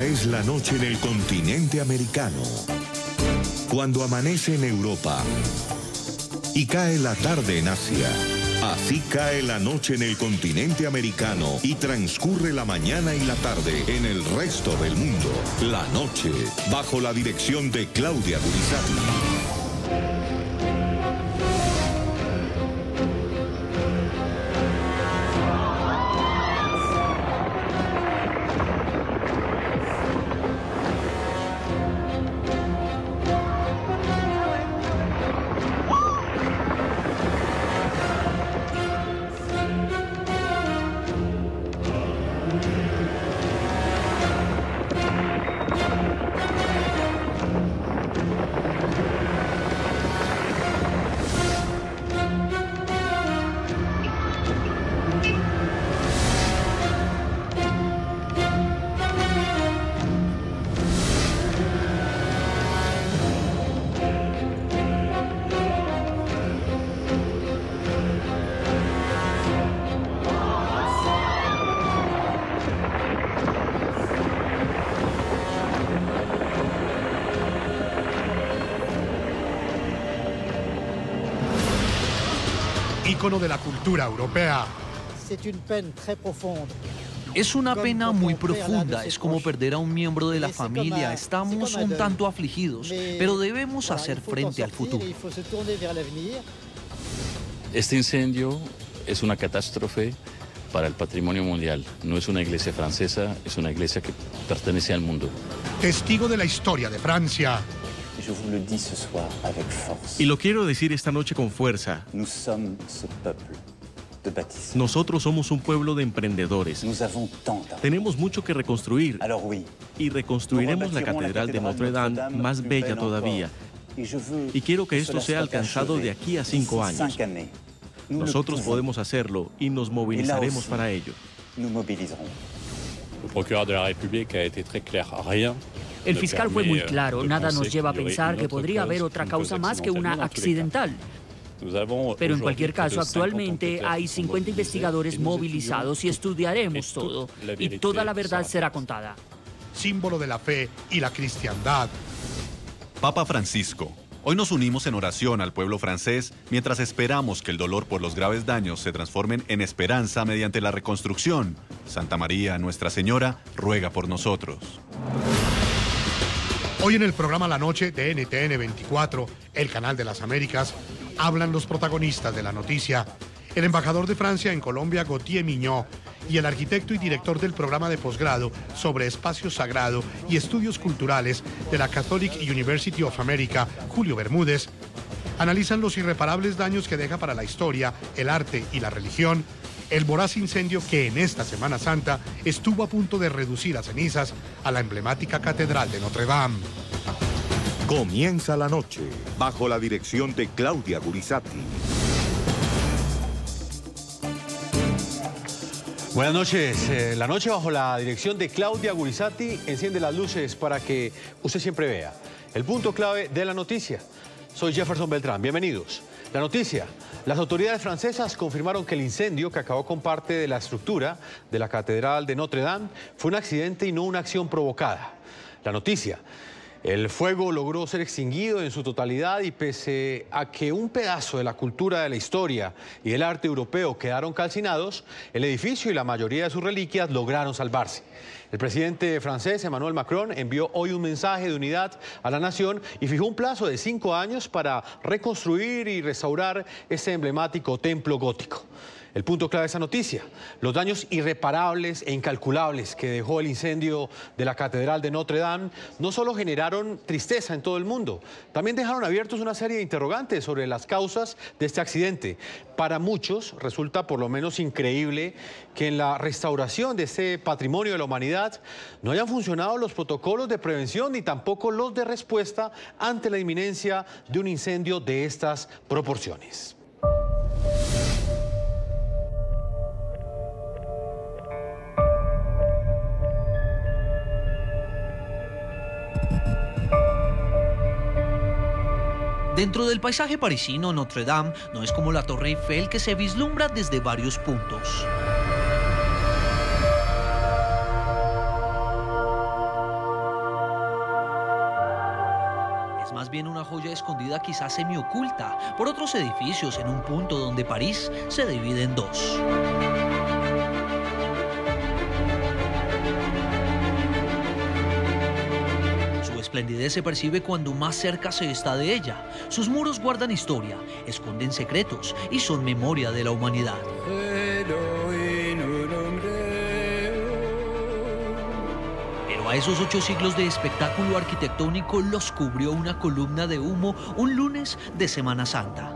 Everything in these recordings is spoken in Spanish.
es la noche en el continente americano. Cuando amanece en Europa y cae la tarde en Asia. Así cae la noche en el continente americano y transcurre la mañana y la tarde en el resto del mundo. La noche, bajo la dirección de Claudia Gurizati. Ícono de la cultura europea. Es una pena muy profunda, es como perder a un miembro de la familia. Estamos un tanto afligidos, pero debemos hacer frente al futuro. Este incendio es una catástrofe para el patrimonio mundial. No es una iglesia francesa, es una iglesia que pertenece al mundo. Testigo de la historia de Francia. Y lo quiero decir esta noche con fuerza. Nosotros somos un pueblo de emprendedores. Tenemos mucho que reconstruir. Y reconstruiremos la Catedral de Notre Dame más bella todavía. Y quiero que esto sea alcanzado de aquí a 5 años. Nosotros podemos hacerlo y nos movilizaremos para ello. El fiscal fue muy claro, nada nos lleva a pensar que podría haber otra causa más que una accidental. Pero en cualquier caso, actualmente hay 50 investigadores movilizados y estudiaremos todo. Y toda la verdad será contada. Símbolo de la fe y la cristiandad. Papa Francisco, hoy nos unimos en oración al pueblo francés mientras esperamos que el dolor por los graves daños se transformen en esperanza mediante la reconstrucción. Santa María, Nuestra Señora, ruega por nosotros. Hoy en el programa La Noche de NTN 24, el canal de las Américas, hablan los protagonistas de la noticia. El embajador de Francia en Colombia, Gauthier Mignot, y el arquitecto y director del programa de posgrado sobre espacio sagrado y estudios culturales de la Catholic University of America, Julio Bermúdez, analizan los irreparables daños que deja para la historia, el arte y la religión el voraz incendio que en esta Semana Santa estuvo a punto de reducir a cenizas a la emblemática Catedral de Notre Dame. Comienza la noche bajo la dirección de Claudia Gurizati. Buenas noches. La noche bajo la dirección de Claudia Gurizati enciende las luces para que usted siempre vea el punto clave de la noticia. Soy Jefferson Beltrán. Bienvenidos. La noticia. Las autoridades francesas confirmaron que el incendio que acabó con parte de la estructura de la Catedral de Notre Dame fue un accidente y no una acción provocada. La noticia. El fuego logró ser extinguido en su totalidad y pese a que un pedazo de la cultura de la historia y el arte europeo quedaron calcinados, el edificio y la mayoría de sus reliquias lograron salvarse. El presidente francés Emmanuel Macron envió hoy un mensaje de unidad a la nación y fijó un plazo de 5 años para reconstruir y restaurar este emblemático templo gótico. El punto clave de esta noticia, los daños irreparables e incalculables que dejó el incendio de la Catedral de Notre Dame no solo generaron tristeza en todo el mundo, también dejaron abiertos una serie de interrogantes sobre las causas de este accidente. Para muchos resulta por lo menos increíble que en la restauración de este patrimonio de la humanidad no hayan funcionado los protocolos de prevención ni tampoco los de respuesta ante la inminencia de un incendio de estas proporciones. Dentro del paisaje parisino, Notre Dame no es como la Torre Eiffel que se vislumbra desde varios puntos. más bien una joya escondida quizás semioculta por otros edificios en un punto donde París se divide en dos. Su esplendidez se percibe cuando más cerca se está de ella. Sus muros guardan historia, esconden secretos y son memoria de la humanidad. Pero a esos 8 siglos de espectáculo arquitectónico los cubrió una columna de humo un lunes de Semana Santa.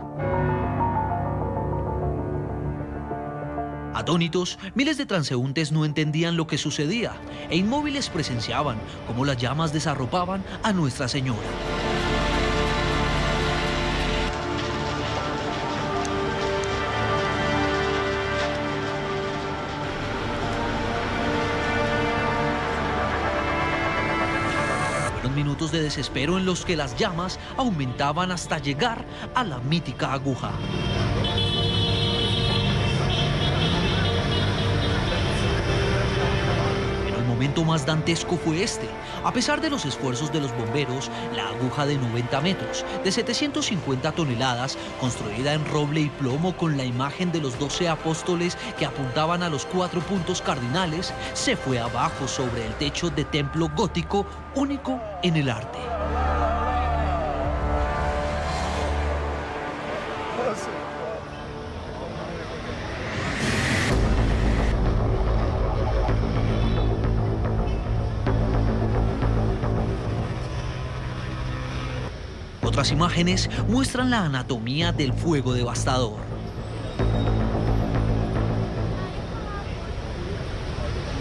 Atónitos, miles de transeúntes no entendían lo que sucedía e inmóviles presenciaban cómo las llamas desarropaban a Nuestra Señora. Fueron minutos de desespero en los que las llamas aumentaban hasta llegar a la mítica aguja. El momento más dantesco fue este. A pesar de los esfuerzos de los bomberos, la aguja de 90 metros, de 750 toneladas, construida en roble y plomo con la imagen de los 12 apóstoles que apuntaban a los 4 puntos cardinales, se fue abajo sobre el techo de templo gótico único en el arte. Otras imágenes muestran la anatomía del fuego devastador.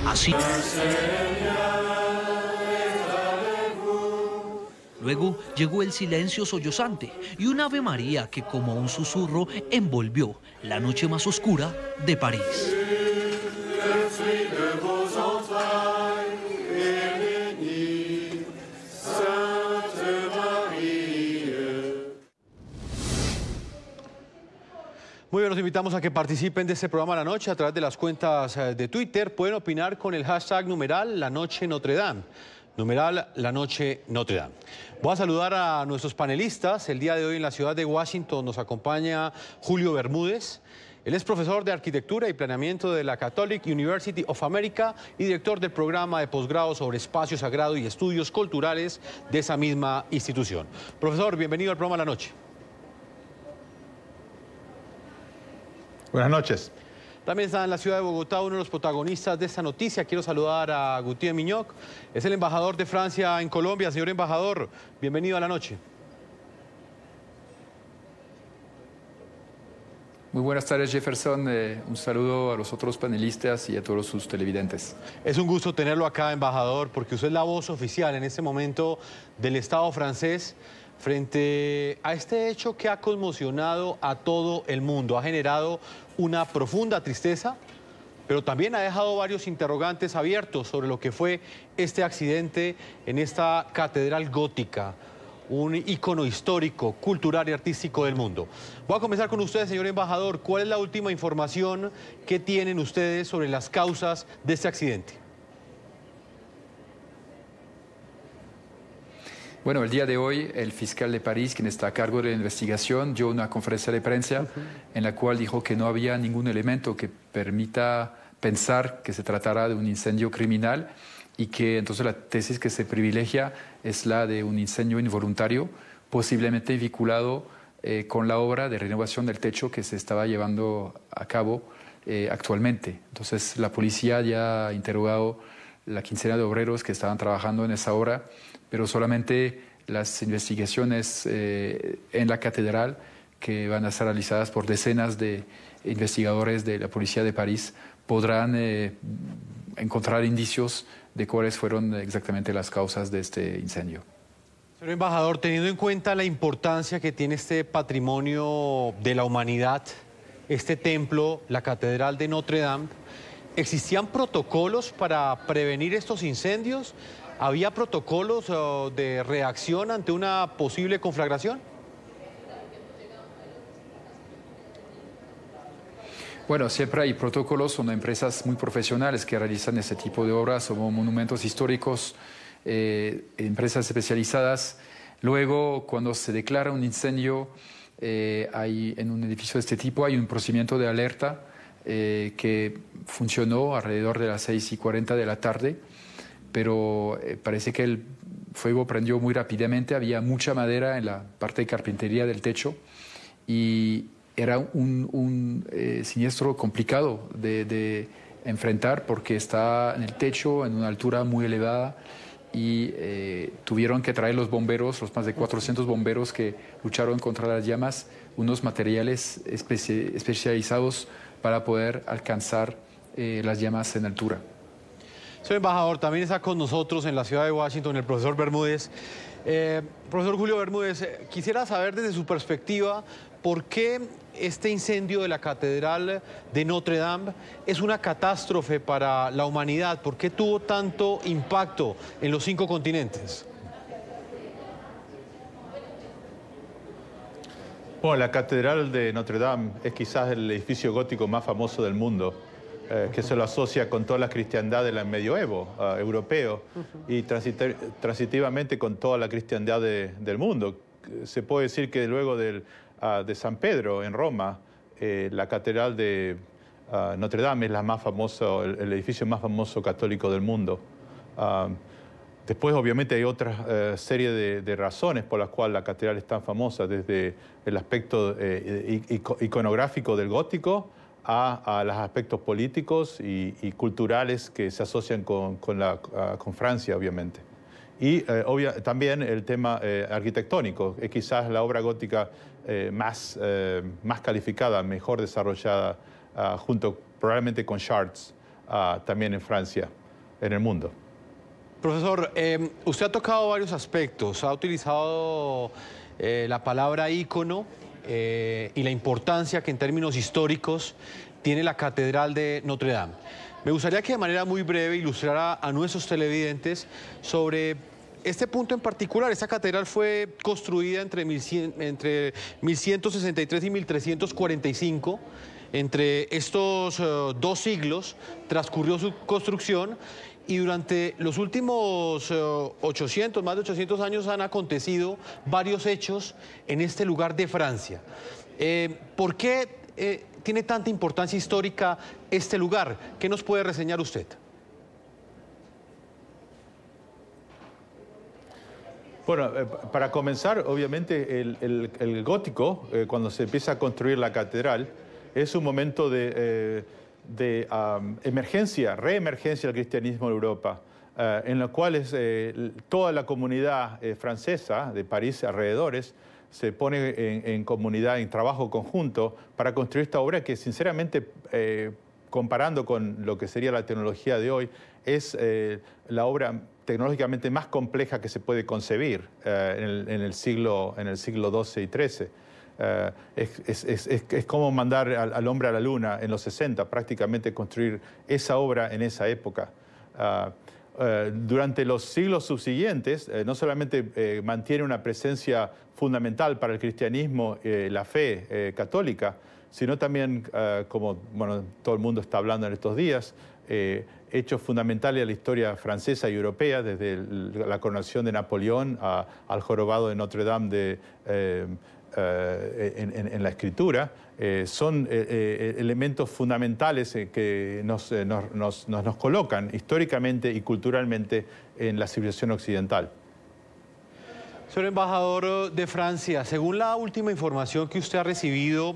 Así. Luego llegó el silencio sollozante y un Ave María que como un susurro envolvió la noche más oscura de París. Muy bien, los invitamos a que participen de este programa La Noche a través de las cuentas de Twitter. Pueden opinar con el hashtag numeral La Noche Notre Dame. Numeral La Noche Notre Dame. Voy a saludar a nuestros panelistas. El día de hoy en la ciudad de Washington nos acompaña Julio Bermúdez. Él es profesor de Arquitectura y Planeamiento de la Catholic University of America y director del programa de posgrado sobre espacio sagrado y estudios culturales de esa misma institución. Profesor, bienvenido al programa La Noche. Buenas noches. También está en la ciudad de Bogotá uno de los protagonistas de esta noticia. Quiero saludar a Gauthier Mignoc, es el embajador de Francia en Colombia. Señor embajador, bienvenido a La Noche. Muy buenas tardes, Jefferson. Un saludo a los otros panelistas y a todos sus televidentes. Es un gusto tenerlo acá, embajador, porque usted es la voz oficial en este momento del Estado francés frente a este hecho que ha conmocionado a todo el mundo. Ha generado una profunda tristeza, pero también ha dejado varios interrogantes abiertos sobre lo que fue este accidente en esta catedral gótica, un ícono histórico, cultural y artístico del mundo. Voy a comenzar con usted, señor embajador. ¿Cuál es la última información que tienen ustedes sobre las causas de este accidente? Bueno, el día de hoy el fiscal de París, quien está a cargo de la investigación, dio una conferencia de prensa en la cual dijo que no había ningún elemento que permita pensar que se tratará de un incendio criminal y que entonces la tesis que se privilegia es la de un incendio involuntario, posiblemente vinculado con la obra de renovación del techo que se estaba llevando a cabo actualmente. Entonces la policía ya ha interrogado la quincena de obreros que estaban trabajando en esa obra, pero solamente las investigaciones en la catedral, que van a ser realizadas por decenas de investigadores de la Policía de París, podrán encontrar indicios de cuáles fueron exactamente las causas de este incendio. Señor embajador, teniendo en cuenta la importancia que tiene este patrimonio de la humanidad, este templo, la Catedral de Notre Dame, ¿existían protocolos para prevenir estos incendios? ¿Había protocolos de reacción ante una posible conflagración? Bueno, siempre hay protocolos, son empresas muy profesionales que realizan ese tipo de obras, como monumentos históricos, empresas especializadas. Luego, cuando se declara un incendio en un edificio de este tipo, hay un procedimiento de alerta que funcionó alrededor de las 6:40 de la tarde, pero parece que el fuego prendió muy rápidamente, había mucha madera en la parte de carpintería del techo y era un siniestro complicado de enfrentar porque está en el techo, en una altura muy elevada, y tuvieron que traer los bomberos, los más de 400 bomberos que lucharon contra las llamas, unos materiales especializados para poder alcanzar las llamas en altura. Señor embajador, también está con nosotros en la ciudad de Washington el profesor Bermúdez. Profesor Julio Bermúdez, quisiera saber desde su perspectiva por qué este incendio de la Catedral de Notre Dame es una catástrofe para la humanidad. ¿Por qué tuvo tanto impacto en los 5 continentes? Bueno, la Catedral de Notre Dame es quizás el edificio gótico más famoso del mundo, que se lo asocia con toda la cristiandad del medioevo europeo y transitivamente con toda la cristiandad del mundo. Se puede decir que luego de San Pedro en Roma, la Catedral de Notre Dame es la más famosa, el edificio más famoso católico del mundo. Después, obviamente, hay otra serie de razones por las cuales la catedral es tan famosa, desde el aspecto iconográfico del gótico a los aspectos políticos y culturales que se asocian con Francia, obviamente. Y también el tema arquitectónico, es quizás la obra gótica más calificada, mejor desarrollada, junto probablemente con Chartres, también en Francia, en el mundo. Profesor, usted ha tocado varios aspectos, ha utilizado la palabra ícono y la importancia que en términos históricos tiene la Catedral de Notre Dame. Me gustaría que de manera muy breve ilustrara a nuestros televidentes sobre este punto en particular. Esta catedral fue construida entre 1163 y 1345. Entre estos 2 siglos transcurrió su construcción y durante los últimos más de 800 años han acontecido varios hechos en este lugar de Francia. ¿Por qué tiene tanta importancia histórica este lugar? ¿Qué nos puede reseñar usted? Bueno, para comenzar, obviamente el gótico, cuando se empieza a construir la catedral, es un momento de reemergencia del cristianismo en Europa, en la cual toda la comunidad francesa de París y alrededores se pone en comunidad, en trabajo conjunto para construir esta obra que sinceramente, comparando con lo que sería la tecnología de hoy, es la obra tecnológicamente más compleja que se puede concebir en el siglo XII y XIII. Es como mandar al hombre a la luna en los 60, prácticamente construir esa obra en esa época. Durante los siglos subsiguientes, no solamente mantiene una presencia fundamental para el cristianismo, la fe católica, sino también, como todo el mundo está hablando en estos días, hechos fundamentales de la historia francesa y europea, desde la coronación de Napoleón al jorobado de Notre Dame en la escritura, son elementos fundamentales que nos colocan históricamente y culturalmente en la civilización occidental. Señor embajador de Francia, según la última información que usted ha recibido,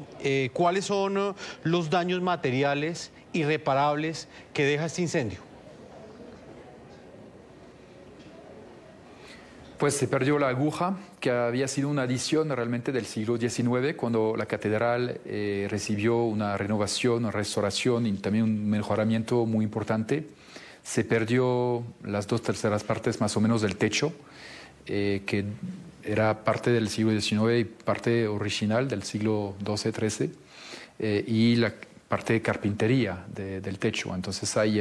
¿cuáles son los daños materiales irreparables que deja este incendio? Pues se perdió la aguja, que había sido una adición realmente del siglo XIX, cuando la catedral recibió una renovación, una restauración y también un mejoramiento muy importante. Se perdió las 2/3 partes más o menos del techo, que era parte del siglo XIX y parte original del siglo XII-XIII, y la parte de carpintería del techo. Entonces hay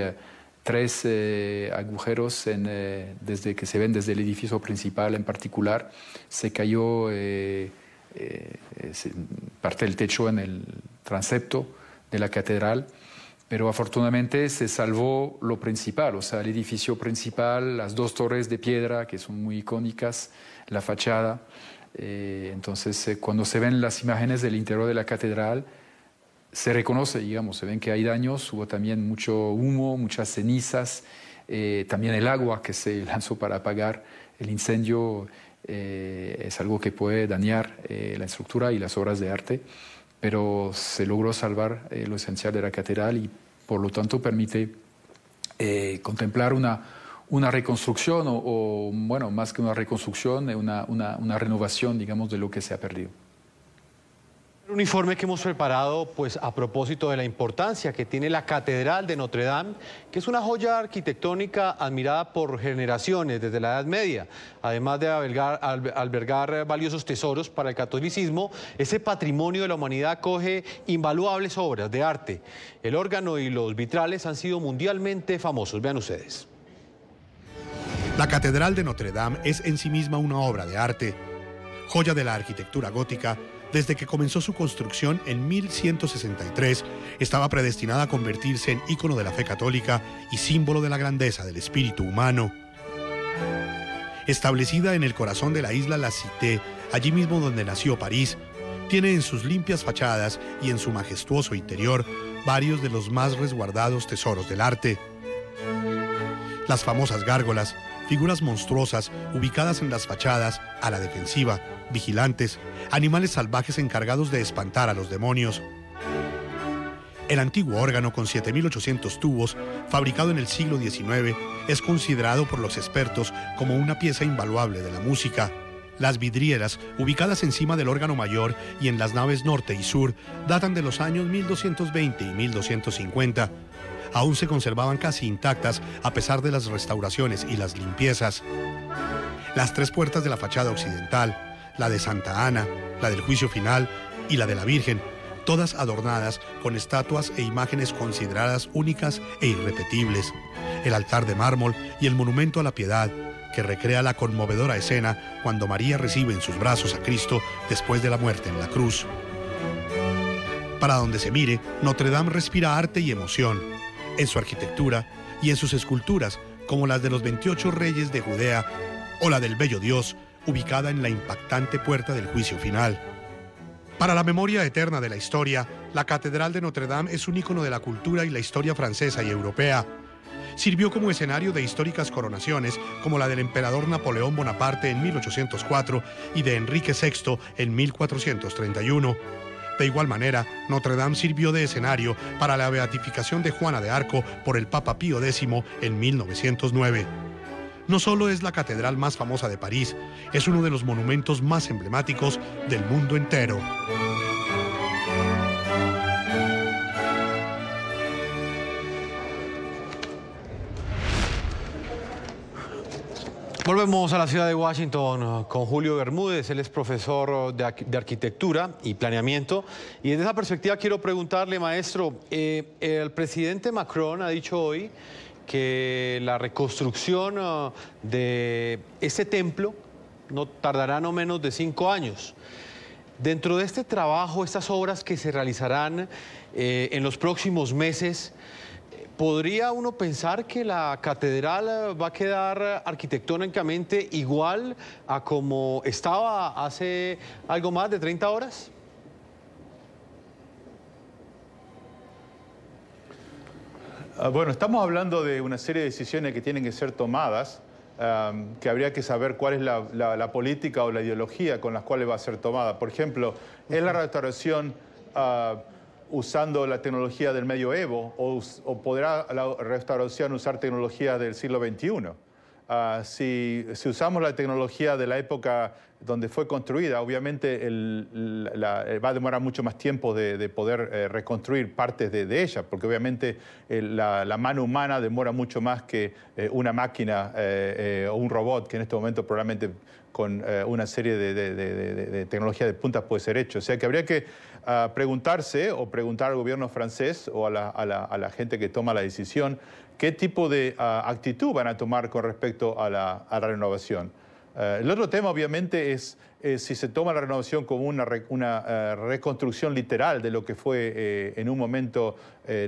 3 agujeros desde que se ven desde el edificio principal en particular. Se cayó parte del techo en el transepto de la catedral, pero afortunadamente se salvó lo principal, o sea, el edificio principal, las dos torres de piedra que son muy icónicas, la fachada. Entonces, cuando se ven las imágenes del interior de la catedral, se reconoce, digamos, se ven que hay daños, hubo también mucho humo, muchas cenizas, también el agua que se lanzó para apagar el incendio es algo que puede dañar la estructura y las obras de arte, pero se logró salvar lo esencial de la catedral y por lo tanto permite contemplar una reconstrucción o, bueno, más que una reconstrucción, una renovación, digamos, de lo que se ha perdido. Un informe que hemos preparado pues a propósito de la importancia que tiene la Catedral de Notre Dame, que es una joya arquitectónica admirada por generaciones desde la Edad Media. Además de albergar valiosos tesoros para el catolicismo, ese patrimonio de la humanidad acoge invaluables obras de arte. El órgano y los vitrales han sido mundialmente famosos. Vean ustedes. La Catedral de Notre Dame es en sí misma una obra de arte, joya de la arquitectura gótica. Desde que comenzó su construcción en 1163, estaba predestinada a convertirse en ícono de la fe católica y símbolo de la grandeza del espíritu humano. Establecida en el corazón de la isla La Cité, allí mismo donde nació París, tiene en sus limpias fachadas y en su majestuoso interior varios de los más resguardados tesoros del arte. Las famosas gárgolas, figuras monstruosas ubicadas en las fachadas a la defensiva, vigilantes, animales salvajes encargados de espantar a los demonios. El antiguo órgano con 7.800 tubos, fabricado en el siglo XIX, es considerado por los expertos como una pieza invaluable de la música. Las vidrieras, ubicadas encima del órgano mayor y en las naves norte y sur, datan de los años 1220 y 1250. Aún se conservaban casi intactas a pesar de las restauraciones y las limpiezas. Las tres puertas de la fachada occidental, la de Santa Ana, la del Juicio Final y la de la Virgen, todas adornadas con estatuas e imágenes consideradas únicas e irrepetibles. El altar de mármol y el monumento a la Piedad, que recrea la conmovedora escena cuando María recibe en sus brazos a Cristo después de la muerte en la cruz. Para donde se mire, Notre Dame respira arte y emoción, en su arquitectura y en sus esculturas, como las de los 28 reyes de Judea o la del Bello Dios, ubicada en la impactante puerta del Juicio Final. Para la memoria eterna de la historia, la Catedral de Notre Dame es un ícono de la cultura y la historia francesa y europea. Sirvió como escenario de históricas coronaciones, como la del emperador Napoleón Bonaparte en 1804 y de Enrique VI en 1431. De igual manera, Notre Dame sirvió de escenario para la beatificación de Juana de Arco por el Papa Pío X en 1909. No solo es la catedral más famosa de París, es uno de los monumentos más emblemáticos del mundo entero. Volvemos a la ciudad de Washington con Julio Bermúdez. Él es profesor de arquitectura y planeamiento. Y desde esa perspectiva quiero preguntarle, maestro, el presidente Macron ha dicho hoy que la reconstrucción de este templo no tardará no menos de 5 años. Dentro de este trabajo, estas obras que se realizarán en los próximos meses, ¿podría uno pensar que la catedral va a quedar arquitectónicamente igual a como estaba hace algo más de 30 horas? Bueno, estamos hablando de una serie de decisiones que tienen que ser tomadas, que habría que saber cuál es la política o la ideología con las cuales va a ser tomada. Por ejemplo, ¿es la restauración usando la tecnología del medioevo o podrá la restauración usar tecnología del siglo XXI? Si usamos la tecnología de la época donde fue construida, obviamente va a demorar mucho más tiempo de poder reconstruir partes de ella, porque obviamente la mano humana demora mucho más que una máquina o un robot, que en este momento probablemente con una serie de tecnología de punta puede ser hecho. O sea que habría que preguntarse o preguntar al gobierno francés o a la gente que toma la decisión qué tipo de actitud van a tomar con respecto a la renovación. El otro tema, obviamente, es si se toma la renovación como una reconstrucción literal de lo que fue en un momento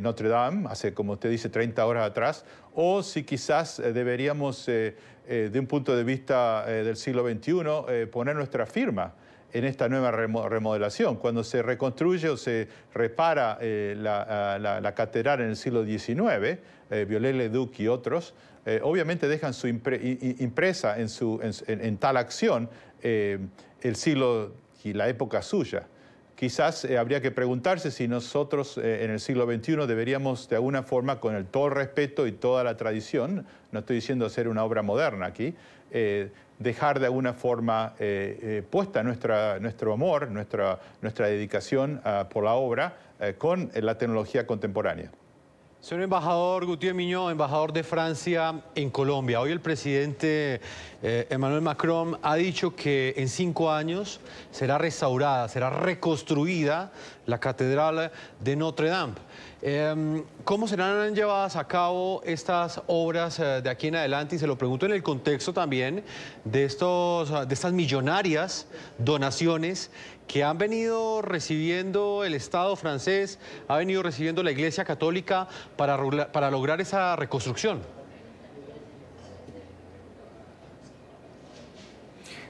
Notre Dame, hace, como usted dice, 30 horas atrás, o si quizás deberíamos, de un punto de vista del siglo XXI, poner nuestra firma en esta nueva remodelación. Cuando se reconstruye o se repara la catedral en el siglo XIX, Viollet-le-Duc y otros, obviamente dejan su impresa en tal acción el siglo y la época suya. Quizás habría que preguntarse si nosotros en el siglo XXI deberíamos de alguna forma, con todo el respeto y toda la tradición, no estoy diciendo hacer una obra moderna aquí, dejar de alguna forma puesta nuestro amor, nuestra dedicación por la obra con la tecnología contemporánea. Señor embajador Gauthier Mignot, embajador de Francia en Colombia. Hoy el presidente Emmanuel Macron ha dicho que en 5 años será restaurada, será reconstruida la Catedral de Notre Dame. ¿Cómo serán llevadas a cabo estas obras de aquí en adelante? Y se lo pregunto en el contexto también de estas millonarias donaciones que han venido recibiendo el Estado francés, ha venido recibiendo la Iglesia Católica para lograr esa reconstrucción.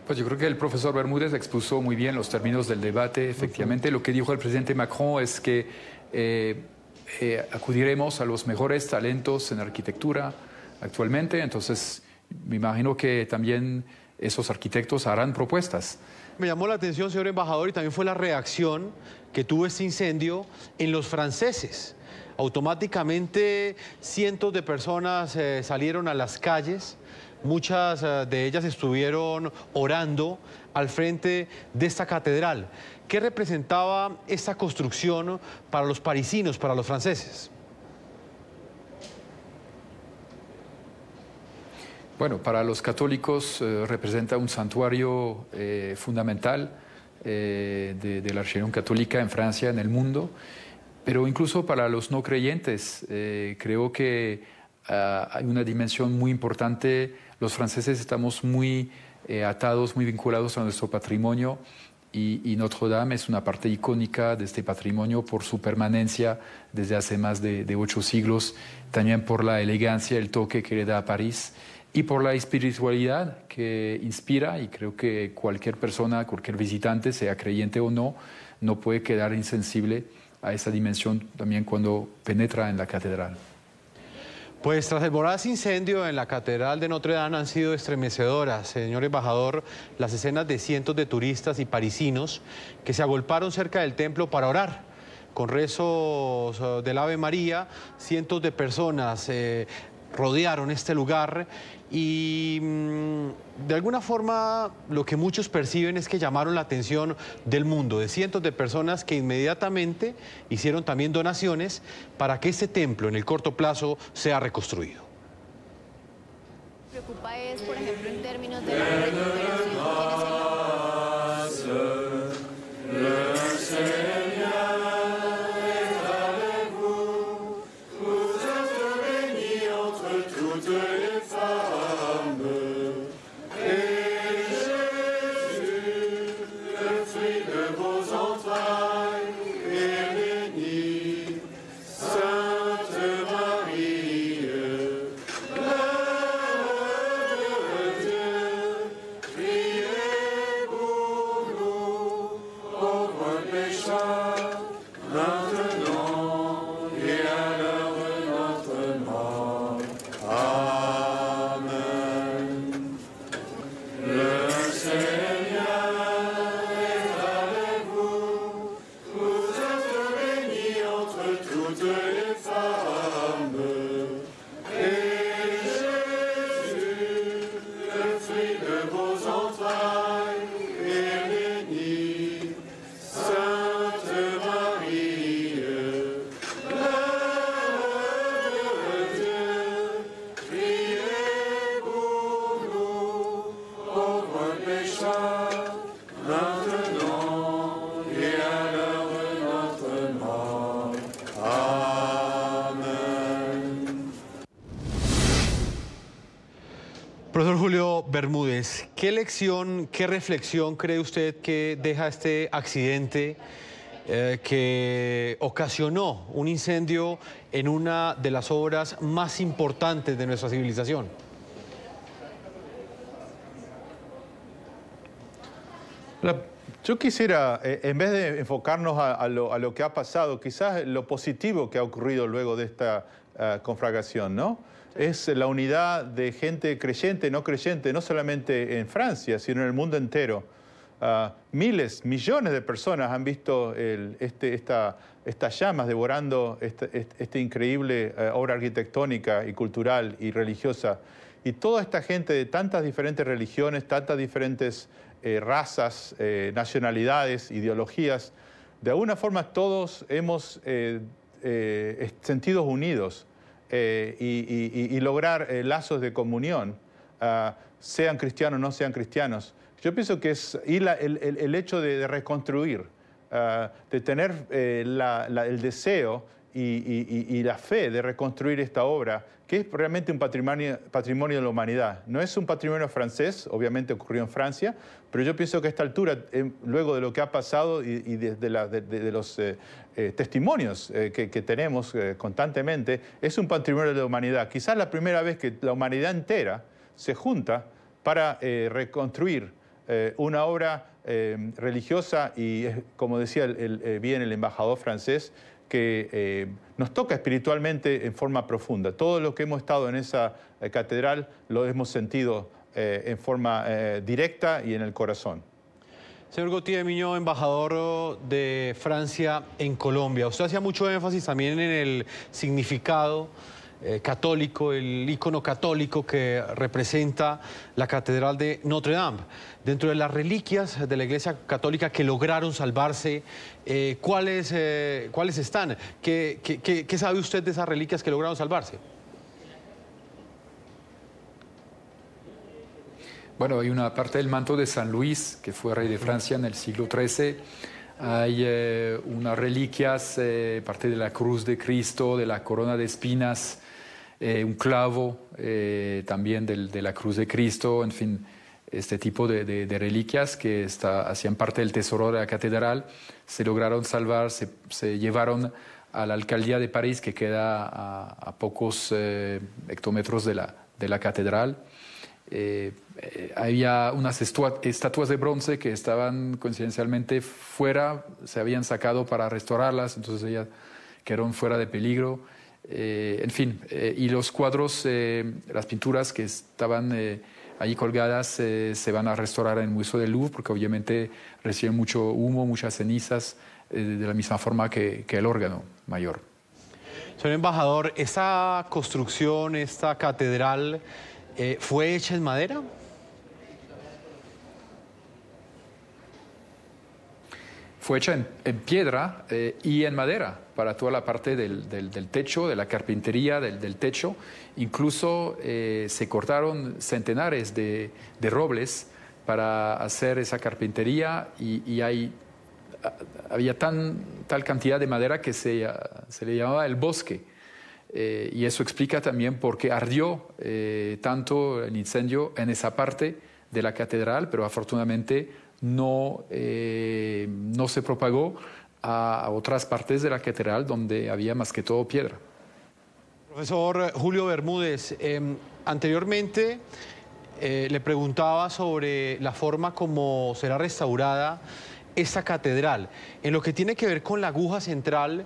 Pues yo creo que el profesor Bermúdez expuso muy bien los términos del debate. Efectivamente, lo que dijo el presidente Macron es que acudiremos a los mejores talentos en arquitectura actualmente. Entonces, me imagino que también esos arquitectos harán propuestas. Me llamó la atención, señor embajador, y también fue la reacción que tuvo este incendio en los franceses. Automáticamente cientos de personas salieron a las calles, muchas de ellas estuvieron orando al frente de esta catedral. ¿Qué representaba esta construcción para los parisinos, para los franceses? Bueno, para los católicos representa un santuario fundamental de la religión católica en Francia, en el mundo, pero incluso para los no creyentes creo que hay una dimensión muy importante. Los franceses estamos muy atados, muy vinculados a nuestro patrimonio y Notre Dame es una parte icónica de este patrimonio por su permanencia desde hace más de 8 siglos, también por la elegancia, el toque que le da a París, y por la espiritualidad que inspira, y creo que cualquier persona, cualquier visitante, sea creyente o no, no puede quedar insensible a esa dimensión también cuando penetra en la catedral. Pues tras el voraz incendio en la Catedral de Notre Dame han sido estremecedoras, señor embajador, las escenas de cientos de turistas y parisinos que se agolparon cerca del templo para orar. Con rezos del Ave María, cientos de personas rodearon este lugar y de alguna forma lo que muchos perciben es que llamaron la atención del mundo, de cientos de personas que inmediatamente hicieron también donaciones para que este templo en el corto plazo sea reconstruido. Lo que preocupa es, por ejemplo, en términos de la recuperación. Profesor Julio Bermúdez, Bermúdez, ¿qué lección, qué reflexión cree usted que deja este accidente que ocasionó un incendio en una de las obras más importantes de nuestra civilización? Yo quisiera, en vez de enfocarnos a lo que ha pasado, quizás lo positivo que ha ocurrido luego de esta conflagración, ¿no? Es la unidad de gente creyente, no creyente, no solamente en Francia, sino en el mundo entero. Miles, millones de personas han visto estas llamas devorando esta increíble obra arquitectónica y cultural y religiosa. Y toda esta gente de tantas diferentes religiones, tantas diferentes razas, nacionalidades, ideologías, de alguna forma todos hemos sentido unidos y lograr lazos de comunión, sean cristianos o no sean cristianos. Yo pienso que es el hecho de reconstruir, de tener el deseo y la fe de reconstruir esta obra, que es realmente un patrimonio de la humanidad. No es un patrimonio francés, obviamente ocurrió en Francia, pero yo pienso que a esta altura, luego de lo que ha pasado y de los testimonios que tenemos constantemente, es un patrimonio de la humanidad. Quizás la primera vez que la humanidad entera se junta para reconstruir una obra religiosa y, como decía bien el embajador francés, que nos toca espiritualmente en forma profunda. Todo lo que hemos estado en esa catedral lo hemos sentido en forma directa y en el corazón. Señor Gauthier de Mignot, embajador de Francia en Colombia. Usted hacía mucho énfasis también en el significado católico, el ícono católico que representa la Catedral de Notre Dame. Dentro de las reliquias de la Iglesia Católica que lograron salvarse, ¿cuáles están? ¿Qué sabe usted de esas reliquias que lograron salvarse? Bueno, hay una parte del manto de San Luis, que fue rey de Francia en el siglo XIII. Hay unas reliquias, parte de la cruz de Cristo, de la corona de espinas, un clavo también de la cruz de Cristo, en fin, este tipo de reliquias que hacían parte del tesoro de la catedral, se lograron salvar, se llevaron a la alcaldía de París, que queda a pocos hectómetros de la catedral. Había unas estatuas de bronce que estaban coincidencialmente fuera, se habían sacado para restaurarlas, entonces ellas quedaron fuera de peligro. En fin, y los cuadros, las pinturas que estaban allí colgadas se van a restaurar en el Museo del Louvre, porque obviamente reciben mucho humo, muchas cenizas, de la misma forma que el órgano mayor. Señor embajador, ¿esta construcción, esta catedral, fue hecha en madera? Fue hecha en piedra y en madera para toda la parte del techo, de la carpintería del techo. Incluso se cortaron centenares de robles para hacer esa carpintería y había tal cantidad de madera que se le llamaba el bosque. Y eso explica también por qué ardió tanto el incendio en esa parte de la catedral, pero afortunadamente no se propagó a otras partes de la catedral donde había más que todo piedra. Profesor Julio Bermúdez, anteriormente le preguntaba sobre la forma como será restaurada esta catedral. En lo que tiene que ver con la aguja central,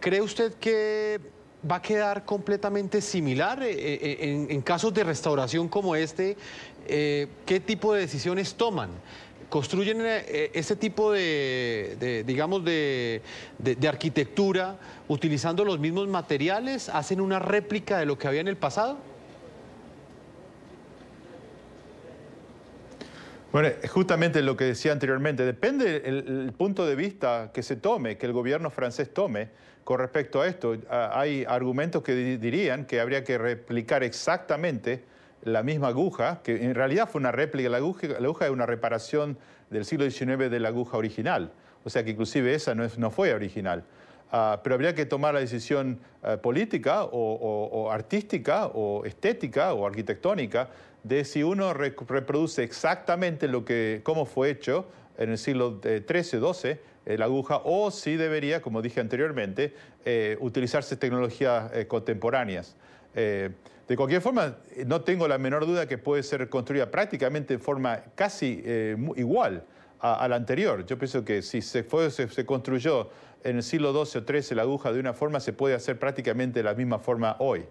¿cree usted que va a quedar completamente similar en casos de restauración como este? ¿Qué tipo de decisiones toman? ¿Construyen este tipo digamos, de arquitectura utilizando los mismos materiales? ¿Hacen una réplica de lo que había en el pasado? Bueno, justamente lo que decía anteriormente, depende el punto de vista que se tome, que el gobierno francés tome con respecto a esto. Hay argumentos que dirían que habría que replicar exactamente la misma aguja, que en realidad fue una réplica. La aguja es una reparación del siglo XIX de la aguja original, o sea que inclusive esa no fue original. Pero habría que tomar la decisión política o artística o estética o arquitectónica de si uno reproduce exactamente cómo fue hecho en el siglo XIII, XII, la aguja, o si debería, como dije anteriormente, utilizarse tecnologías contemporáneas. De cualquier forma, no tengo la menor duda que puede ser construida prácticamente de forma casi igual a la anterior. Yo pienso que si se construyó en el siglo XII o XIII la aguja de una forma, se puede hacer prácticamente de la misma forma hoy.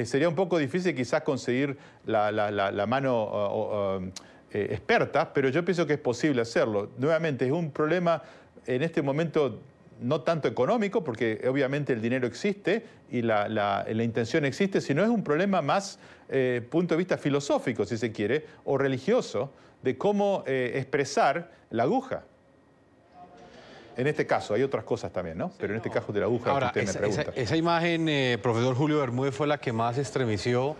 Sería un poco difícil quizás conseguir la mano experta, pero yo pienso que es posible hacerlo. Nuevamente, es un problema en este momento no tanto económico, porque obviamente el dinero existe y la intención existe, sino es un problema más punto de vista filosófico, si se quiere, o religioso, de cómo expresar la aguja. En este caso, hay otras cosas también, ¿no? Pero en este caso de la aguja, ahora, que usted me pregunta. Esa imagen, profesor Julio Bermúdez, fue la que más estremeció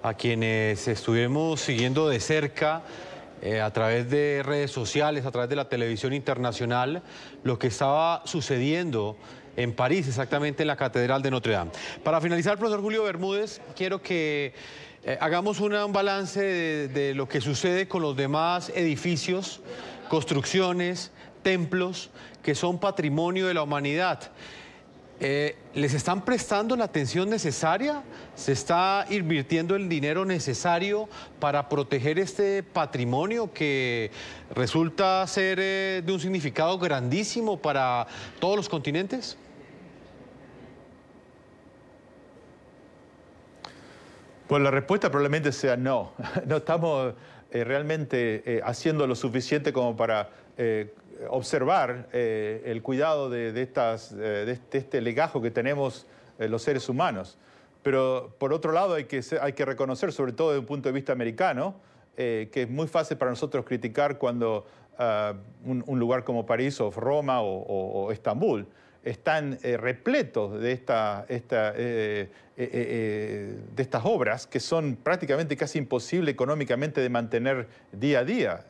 a quienes estuvimos siguiendo de cerca a través de redes sociales, a través de la televisión internacional, lo que estaba sucediendo en París, exactamente en la Catedral de Notre Dame. Para finalizar, profesor Julio Bermúdez, quiero que hagamos un balance de lo que sucede con los demás edificios, construcciones, templos que son patrimonio de la humanidad. ¿Les están prestando la atención necesaria? ¿Se está invirtiendo el dinero necesario para proteger este patrimonio que resulta ser de un significado grandísimo para todos los continentes? Pues la respuesta probablemente sea no. No estamos realmente haciendo lo suficiente como para observar el cuidado de este legajo que tenemos los seres humanos. Pero por otro lado hay que reconocer, sobre todo desde un punto de vista americano, que es muy fácil para nosotros criticar cuando un lugar como París o Roma o Estambul están repletos de estas obras que son prácticamente casi imposible económicamente de mantener día a día.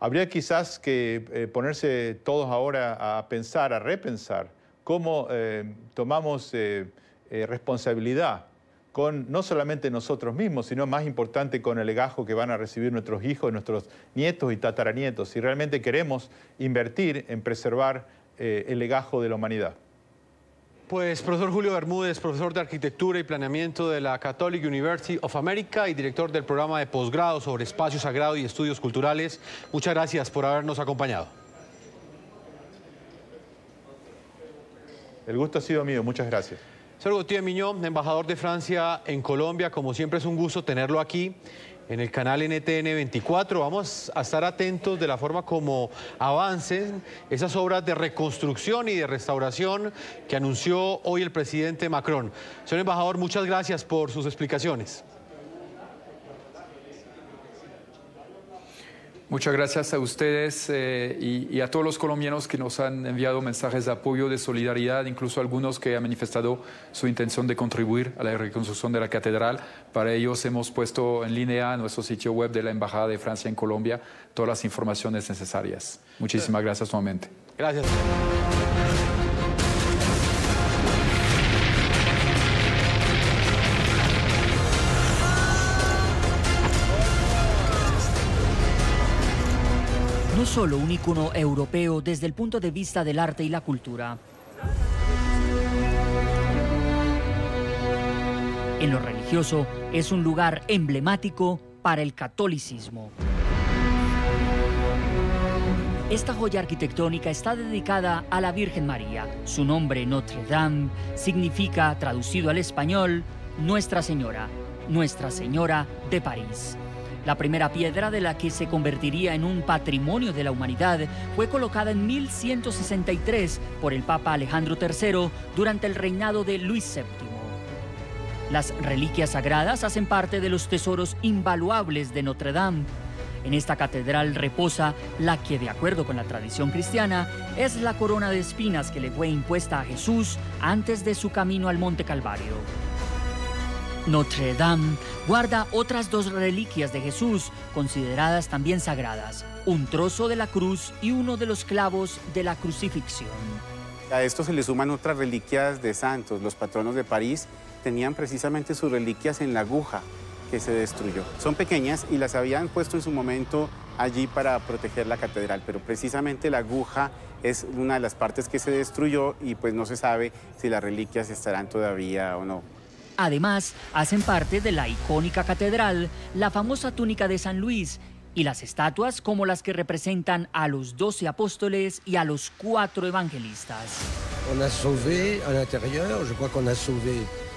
Habría quizás que ponerse todos ahora a pensar, a repensar cómo tomamos responsabilidad con no solamente nosotros mismos, sino más importante con el legajo que van a recibir nuestros hijos, nuestros nietos y tataranietos, si realmente queremos invertir en preservar el legajo de la humanidad. Pues profesor Julio Bermúdez, profesor de Arquitectura y Planeamiento de la Catholic University of America y director del programa de posgrado sobre espacio sagrado y estudios culturales, muchas gracias por habernos acompañado. El gusto ha sido mío, muchas gracias. Señor Gauthier Mignot, embajador de Francia en Colombia, como siempre es un gusto tenerlo aquí en el canal NTN 24. Vamos a estar atentos de la forma como avancen esas obras de reconstrucción y de restauración que anunció hoy el presidente Macron. Señor embajador, muchas gracias por sus explicaciones. Muchas gracias a ustedes y a todos los colombianos que nos han enviado mensajes de apoyo, de solidaridad, incluso algunos que han manifestado su intención de contribuir a la reconstrucción de la catedral. Para ellos hemos puesto en línea en nuestro sitio web de la Embajada de Francia en Colombia todas las informaciones necesarias. Muchísimas gracias nuevamente. Gracias. No solo un ícono europeo desde el punto de vista del arte y la cultura. En lo religioso, es un lugar emblemático para el catolicismo. Esta joya arquitectónica está dedicada a la Virgen María. Su nombre, Notre Dame, significa, traducido al español, Nuestra Señora de París. La primera piedra de la que se convertiría en un patrimonio de la humanidad fue colocada en 1163 por el Papa Alejandro III durante el reinado de Luis VII. Las reliquias sagradas hacen parte de los tesoros invaluables de Notre Dame. En esta catedral reposa la que, de acuerdo con la tradición cristiana, es la corona de espinas que le fue impuesta a Jesús antes de su camino al Monte Calvario. Notre Dame guarda otras dos reliquias de Jesús, consideradas también sagradas, un trozo de la cruz y uno de los clavos de la crucifixión. A esto se le suman otras reliquias de santos. Los patronos de París tenían precisamente sus reliquias en la aguja. que se destruyó. Son pequeñas y las habían puesto en su momento allí para proteger la catedral, pero precisamente la aguja es una de las partes que se destruyó y pues no se sabe si las reliquias estarán todavía o no. Además, hacen parte de la icónica catedral, la famosa túnica de San Luis y las estatuas como las que representan a los 12 apóstoles y a los 4 evangelistas.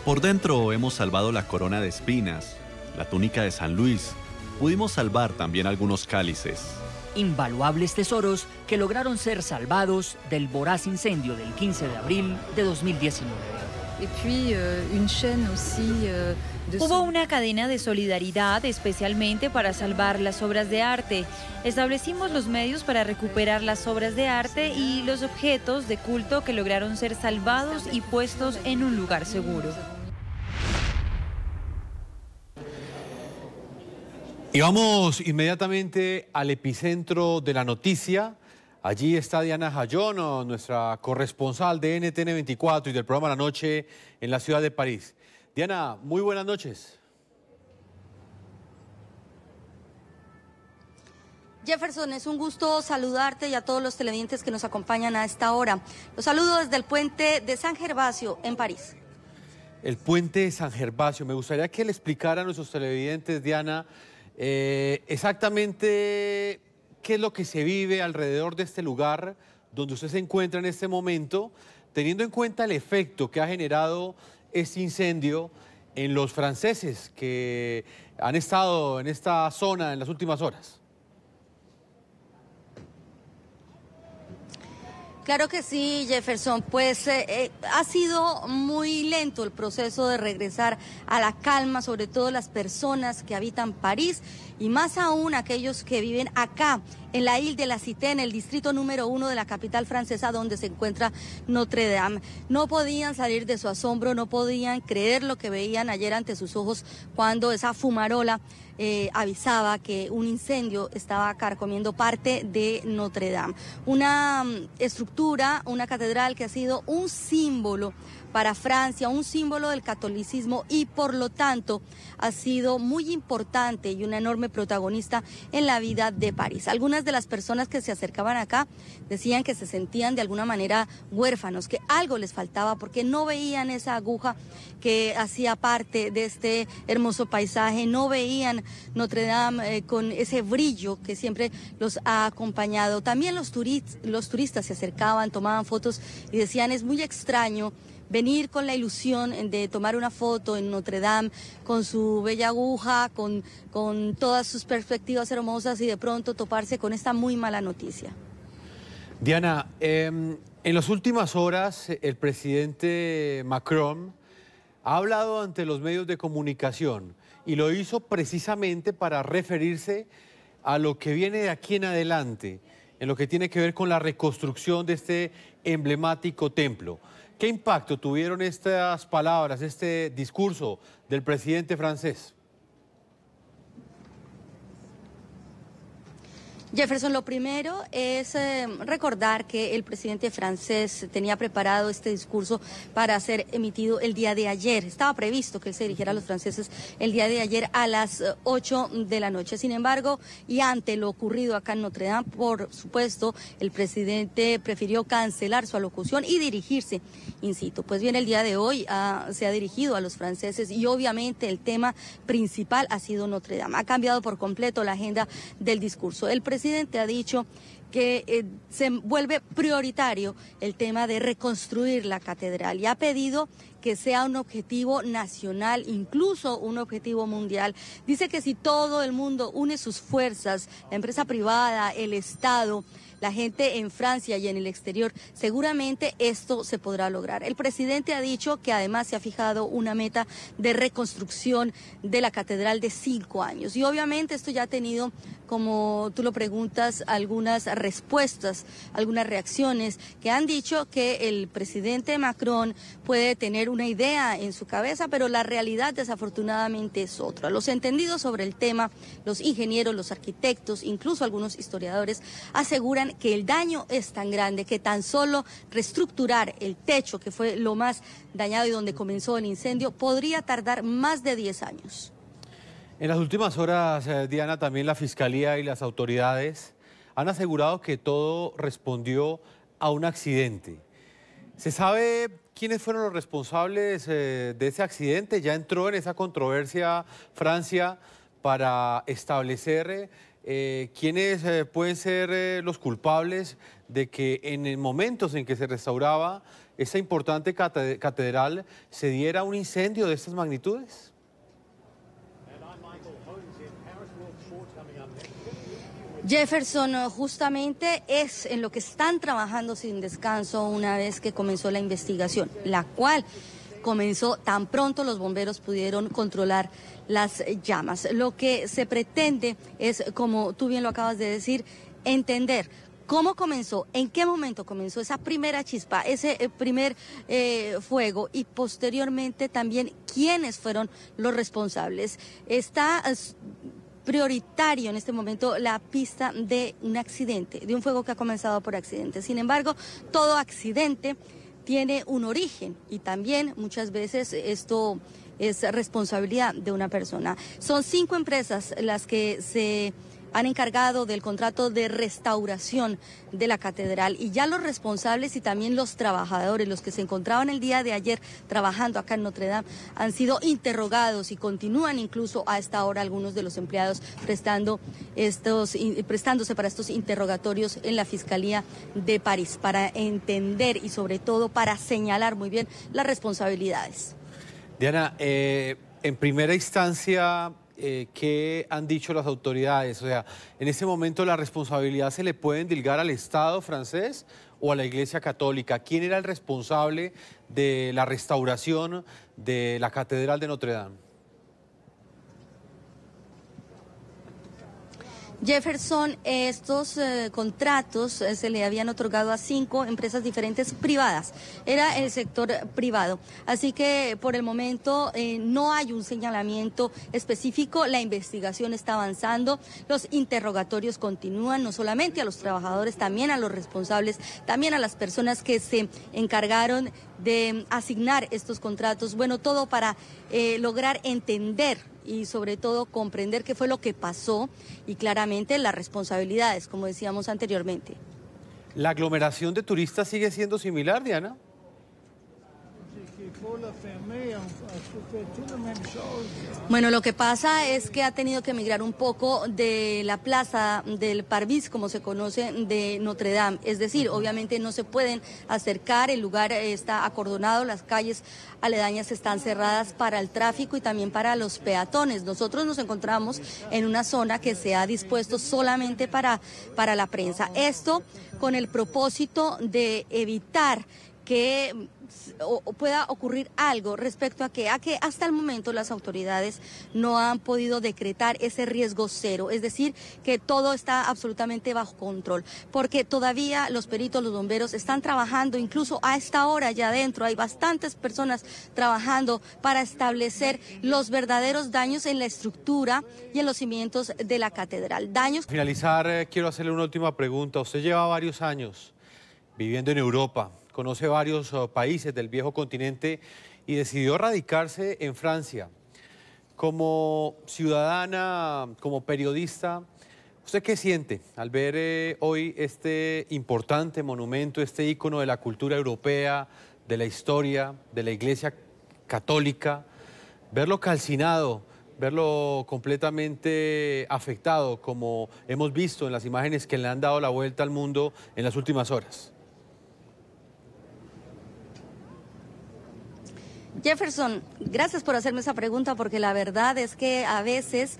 Por dentro hemos salvado la corona de espinas, la túnica de San Luis. Pudimos salvar también algunos cálices. Invaluables tesoros que lograron ser salvados del voraz incendio del 15 de abril de 2019. Hubo una cadena de solidaridad especialmente para salvar las obras de arte. Establecimos los medios para recuperar las obras de arte y los objetos de culto que lograron ser salvados y puestos en un lugar seguro. Y vamos inmediatamente al epicentro de la noticia. Allí está Diana Jayón, nuestra corresponsal de NTN 24 y del programa La Noche en la ciudad de París. Diana, muy buenas noches. Jefferson, es un gusto saludarte y a todos los televidentes que nos acompañan a esta hora. Los saludo desde el puente de San Gervasio en París. El puente de San Gervasio. Me gustaría que le explicara a nuestros televidentes, Diana, exactamente qué es lo que se vive alrededor de este lugar donde usted se encuentra en este momento, teniendo en cuenta el efecto que ha generado este incendio en los franceses que han estado en esta zona en las últimas horas. Claro que sí, Jefferson, pues ha sido muy lento el proceso de regresar a la calma, sobre todo las personas que habitan París y más aún aquellos que viven acá en la Ile de la Cité, en el distrito número 1 de la capital francesa donde se encuentra Notre Dame. No podían salir de su asombro, no podían creer lo que veían ayer ante sus ojos cuando esa fumarola avisaba que un incendio estaba carcomiendo parte de Notre Dame. Una estructura, una catedral que ha sido un símbolo para Francia, un símbolo del catolicismo y por lo tanto ha sido muy importante y una enorme protagonista en la vida de París. Algunas de las personas que se acercaban acá decían que se sentían de alguna manera huérfanos, que algo les faltaba porque no veían esa aguja que hacía parte de este hermoso paisaje, no veían Notre Dame con ese brillo que siempre los ha acompañado. También los turistas se acercaban, tomaban fotos y decían es muy extraño venir con la ilusión de tomar una foto en Notre Dame con su bella aguja, con todas sus perspectivas hermosas y de pronto toparse con esta muy mala noticia. Diana, en las últimas horas el presidente Macron ha hablado ante los medios de comunicación y lo hizo precisamente para referirse a lo que viene de aquí en adelante, en lo que tiene que ver con la reconstrucción de este emblemático templo. ¿Qué impacto tuvieron estas palabras, este discurso del presidente francés? Jefferson, lo primero es recordar que el presidente francés tenía preparado este discurso para ser emitido el día de ayer. Estaba previsto que él se dirigiera a los franceses el día de ayer a las 8 de la noche. Sin embargo, y ante lo ocurrido acá en Notre Dame, por supuesto, el presidente prefirió cancelar su alocución y dirigirse in situ. Pues bien, el día de hoy se ha dirigido a los franceses y obviamente el tema principal ha sido Notre Dame. Ha cambiado por completo la agenda del discurso. El presidente ha dicho que se vuelve prioritario el tema de reconstruir la catedral y ha pedido que sea un objetivo nacional, incluso un objetivo mundial. Dice que si todo el mundo une sus fuerzas, la empresa privada, el Estado, la gente en Francia y en el exterior, seguramente esto se podrá lograr. El presidente ha dicho que además se ha fijado una meta de reconstrucción de la catedral de 5 años. Y obviamente esto ya ha tenido, como tú lo preguntas, algunas respuestas, algunas reacciones que han dicho que el presidente Macron puede tener una idea en su cabeza, pero la realidad desafortunadamente es otra. Los entendidos sobre el tema, los ingenieros, los arquitectos, incluso algunos historiadores, aseguran que el daño es tan grande que tan solo reestructurar el techo, que fue lo más dañado y donde comenzó el incendio, podría tardar más de 10 años. En las últimas horas, Diana, también la Fiscalía y las autoridades han asegurado que todo respondió a un accidente. ¿Se sabe quiénes fueron los responsables de ese accidente? ¿Ya entró en esa controversia Francia para establecer quiénes pueden ser los culpables de que en momentos en que se restauraba esa importante catedral se diera un incendio de estas magnitudes? Jefferson, justamente es en lo que están trabajando sin descanso una vez que comenzó la investigación, la cual comenzó tan pronto los bomberos pudieron controlar las llamas. Lo que se pretende es, como tú bien lo acabas de decir, entender cómo comenzó, en qué momento comenzó esa primera chispa, ese primer fuego y posteriormente también quiénes fueron los responsables. Está prioritario en este momento la pista de un accidente, de un fuego que ha comenzado por accidente. Sin embargo, todo accidente tiene un origen y también muchas veces esto es responsabilidad de una persona. Son 5 empresas las que se han encargado del contrato de restauración de la catedral y ya los responsables y también los trabajadores, los que se encontraban el día de ayer trabajando acá en Notre Dame, han sido interrogados y continúan incluso a esta hora algunos de los empleados prestándose para estos interrogatorios en la Fiscalía de París para entender y sobre todo para señalar muy bien las responsabilidades. Diana, en primera instancia, ¿qué han dicho las autoridades? O sea, en este momento la responsabilidad se le puede endilgar al Estado francés o a la Iglesia Católica. ¿Quién era el responsable de la restauración de la Catedral de Notre Dame? Jefferson, estos contratos se le habían otorgado a 5 empresas diferentes privadas. Era el sector privado. Así que por el momento no hay un señalamiento específico. La investigación está avanzando. Los interrogatorios continúan, no solamente a los trabajadores, también a los responsables, también a las personas que se encargaron de asignar estos contratos. Bueno, todo para lograr entender y sobre todo comprender qué fue lo que pasó y claramente las responsabilidades, como decíamos anteriormente. ¿La aglomeración de turistas sigue siendo similar, Diana? Bueno, lo que pasa es que ha tenido que migrar un poco de la plaza del Parvis, como se conoce, de Notre Dame. Es decir, obviamente no se pueden acercar, el lugar está acordonado, las calles aledañas están cerradas para el tráfico y también para los peatones. Nosotros nos encontramos en una zona que se ha dispuesto solamente para la prensa. Esto con el propósito de evitar que pueda ocurrir algo respecto a que hasta el momento las autoridades no han podido decretar ese riesgo cero, es decir, que todo está absolutamente bajo control, porque todavía los peritos, los bomberos están trabajando, incluso a esta hora ya adentro hay bastantes personas trabajando para establecer los verdaderos daños en la estructura y en los cimientos de la catedral. Daños. Para finalizar, quiero hacerle una última pregunta. Usted lleva varios años viviendo en Europa, conoce varios países del viejo continente y decidió radicarse en Francia. Como ciudadana, como periodista, ¿usted qué siente al ver hoy este importante monumento, este ícono de la cultura europea, de la historia, de la Iglesia Católica, verlo calcinado, verlo completamente afectado, como hemos visto en las imágenes que le han dado la vuelta al mundo en las últimas horas? Jefferson, gracias por hacerme esa pregunta, porque la verdad es que a veces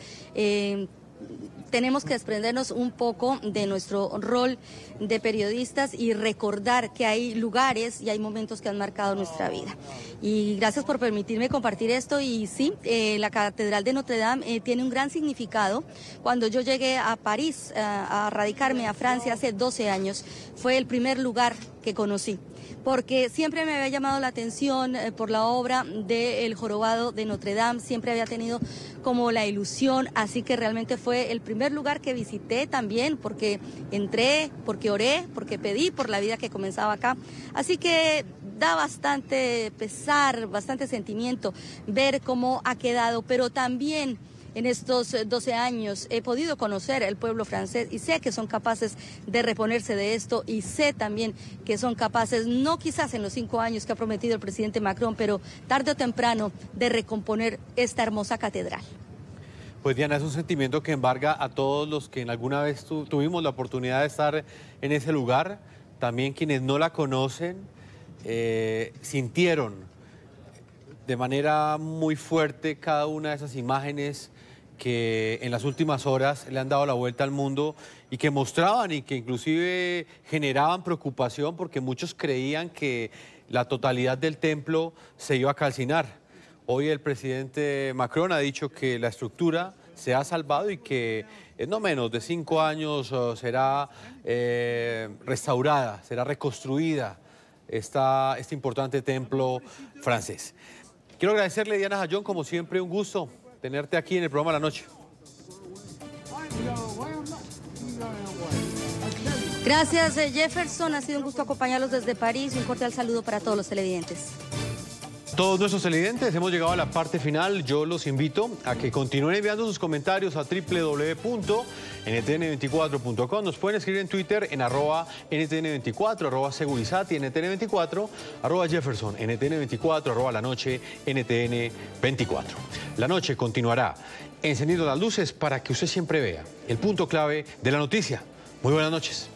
tenemos que desprendernos un poco de nuestro rol de periodistas y recordar que hay lugares y hay momentos que han marcado nuestra vida. Y gracias por permitirme compartir esto. Y sí, la Catedral de Notre Dame tiene un gran significado. Cuando yo llegué a París, a radicarme a Francia hace 12 años, fue el primer lugar que conocí, porque siempre me había llamado la atención por la obra del Jorobado de Notre Dame, siempre había tenido como la ilusión, así que realmente fue el primer lugar que visité también, porque entré, porque oré, porque pedí por la vida que comenzaba acá, así que da bastante pesar, bastante sentimiento ver cómo ha quedado, pero también en estos 12 años he podido conocer el pueblo francés y sé que son capaces de reponerse de esto y sé también que son capaces, no quizás en los 5 años que ha prometido el presidente Macron, pero tarde o temprano de recomponer esta hermosa catedral. Pues Diana, es un sentimiento que embarga a todos los que en alguna vez tuvimos la oportunidad de estar en ese lugar, también quienes no la conocen, sintieron de manera muy fuerte cada una de esas imágenes que en las últimas horas le han dado la vuelta al mundo y que mostraban y que inclusive generaban preocupación porque muchos creían que la totalidad del templo se iba a calcinar. Hoy el presidente Macron ha dicho que la estructura se ha salvado y que en no menos de 5 años será restaurada, será reconstruida este importante templo francés. Quiero agradecerle, Diana Jayón, como siempre, un gusto tenerte aquí en el programa de la noche. Gracias, Jefferson. Ha sido un gusto acompañarlos desde París. Un cordial saludo para todos los televidentes. Todos nuestros televidentes, hemos llegado a la parte final. Yo los invito a que continúen enviando sus comentarios a www.ntn24.com. Nos pueden escribir en Twitter en @NTN24, @Segurizati, NTN24, @Jefferson, NTN24, @La Noche, NTN24. La noche continuará encendiendo las luces para que usted siempre vea el punto clave de la noticia. Muy buenas noches.